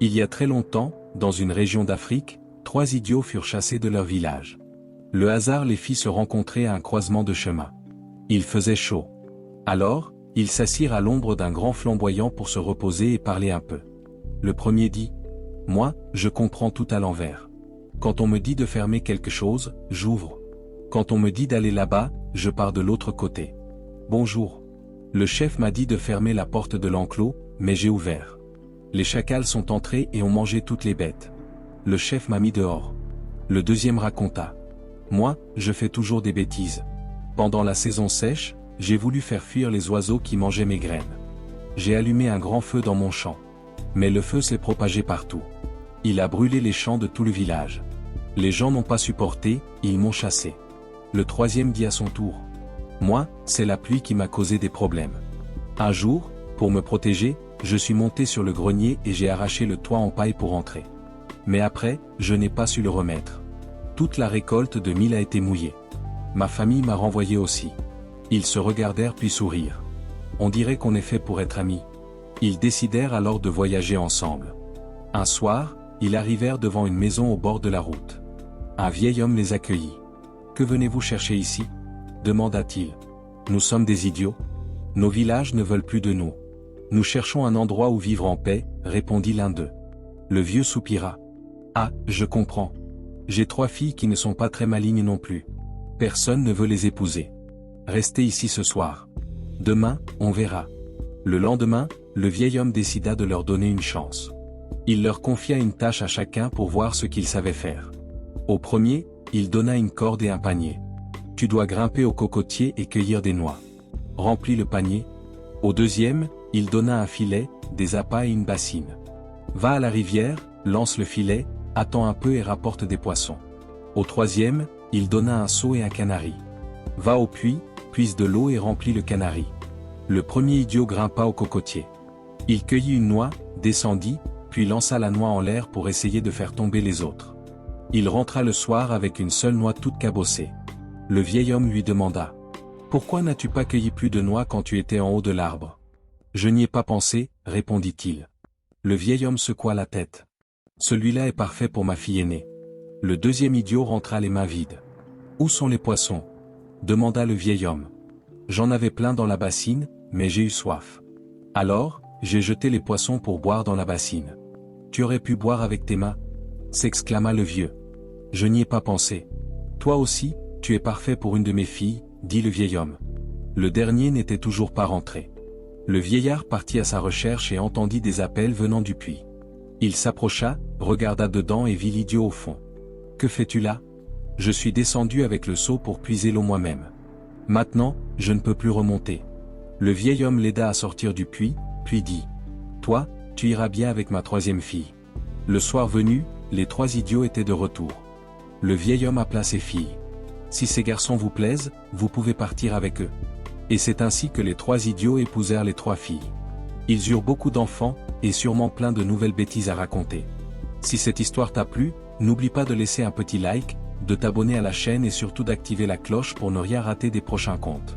Il y a très longtemps, dans une région d'Afrique, 3 idiots furent chassés de leur village. Le hasard les fit se rencontrer à un croisement de chemin. Il faisait chaud. Alors, ils s'assirent à l'ombre d'un grand flamboyant pour se reposer et parler un peu. Le premier dit : « Moi, je comprends tout à l'envers. Quand on me dit de fermer quelque chose, j'ouvre. Quand on me dit d'aller là-bas, je pars de l'autre côté. Bonjour. Le chef m'a dit de fermer la porte de l'enclos, mais j'ai ouvert. Les chacals sont entrés et ont mangé toutes les bêtes. Le chef m'a mis dehors. » Le deuxième raconta : « Moi, je fais toujours des bêtises. Pendant la saison sèche, j'ai voulu faire fuir les oiseaux qui mangeaient mes graines. J'ai allumé un grand feu dans mon champ. Mais le feu s'est propagé partout. Il a brûlé les champs de tout le village. Les gens n'ont pas supporté, ils m'ont chassé. » Le troisième dit à son tour : « Moi, c'est la pluie qui m'a causé des problèmes. Un jour, pour me protéger, je suis monté sur le grenier et j'ai arraché le toit en paille pour entrer. Mais après, je n'ai pas su le remettre. Toute la récolte de mil a été mouillée. Ma famille m'a renvoyé aussi. » Ils se regardèrent puis sourirent. On dirait qu'on est fait pour être amis. Ils décidèrent alors de voyager ensemble. Un soir, ils arrivèrent devant une maison au bord de la route. Un vieil homme les accueillit. « Que venez-vous chercher ici ? » demanda-t-il. « Nous sommes des idiots. Nos villages ne veulent plus de nous. Nous cherchons un endroit où vivre en paix, répondit l'un d'eux. Le vieux soupira. « Ah, je comprends. J'ai 3 filles qui ne sont pas très malignes non plus. Personne ne veut les épouser. Restez ici ce soir. Demain, on verra. » Le lendemain, le vieil homme décida de leur donner une chance. Il leur confia une tâche à chacun pour voir ce qu'ils savaient faire. Au premier, il donna une corde et un panier. « Tu dois grimper au cocotier et cueillir des noix. Remplis le panier. » Au deuxième, il donna un filet, des appâts et une bassine. « Va à la rivière, lance le filet, attends un peu et rapporte des poissons. » Au troisième, il donna un seau et un canari. « Va au puits, puise de l'eau et remplis le canari. » Le premier idiot grimpa au cocotier. Il cueillit une noix, descendit, puis lança la noix en l'air pour essayer de faire tomber les autres. Il rentra le soir avec une seule noix toute cabossée. Le vieil homme lui demanda : « Pourquoi n'as-tu pas cueilli plus de noix quand tu étais en haut de l'arbre ? » « Je n'y ai pas pensé, répondit-il. Le vieil homme secoua la tête. « Celui-là est parfait pour ma fille aînée. » Le deuxième idiot rentra les mains vides. « Où sont les poissons ? » demanda le vieil homme. « J'en avais plein dans la bassine, mais j'ai eu soif. Alors, j'ai jeté les poissons pour boire dans la bassine. »« Tu aurais pu boire avec tes mains » s'exclama le vieux. « Je n'y ai pas pensé. »« Toi aussi, tu es parfait pour une de mes filles, » dit le vieil homme. Le dernier n'était toujours pas rentré. Le vieillard partit à sa recherche et entendit des appels venant du puits. Il s'approcha, regarda dedans et vit l'idiot au fond. « Que fais-tu là ? » ?»« Je suis descendu avec le seau pour puiser l'eau moi-même. Maintenant, je ne peux plus remonter. » Le vieil homme l'aida à sortir du puits, puis dit : « Toi, tu iras bien avec ma troisième fille. » Le soir venu, les 3 idiots étaient de retour. Le vieil homme appela ses filles. « Si ces garçons vous plaisent, vous pouvez partir avec eux. » Et c'est ainsi que les 3 idiots épousèrent les 3 filles. Ils eurent beaucoup d'enfants, et sûrement plein de nouvelles bêtises à raconter. Si cette histoire t'a plu, n'oublie pas de laisser un petit like, de t'abonner à la chaîne et surtout d'activer la cloche pour ne rien rater des prochains contes.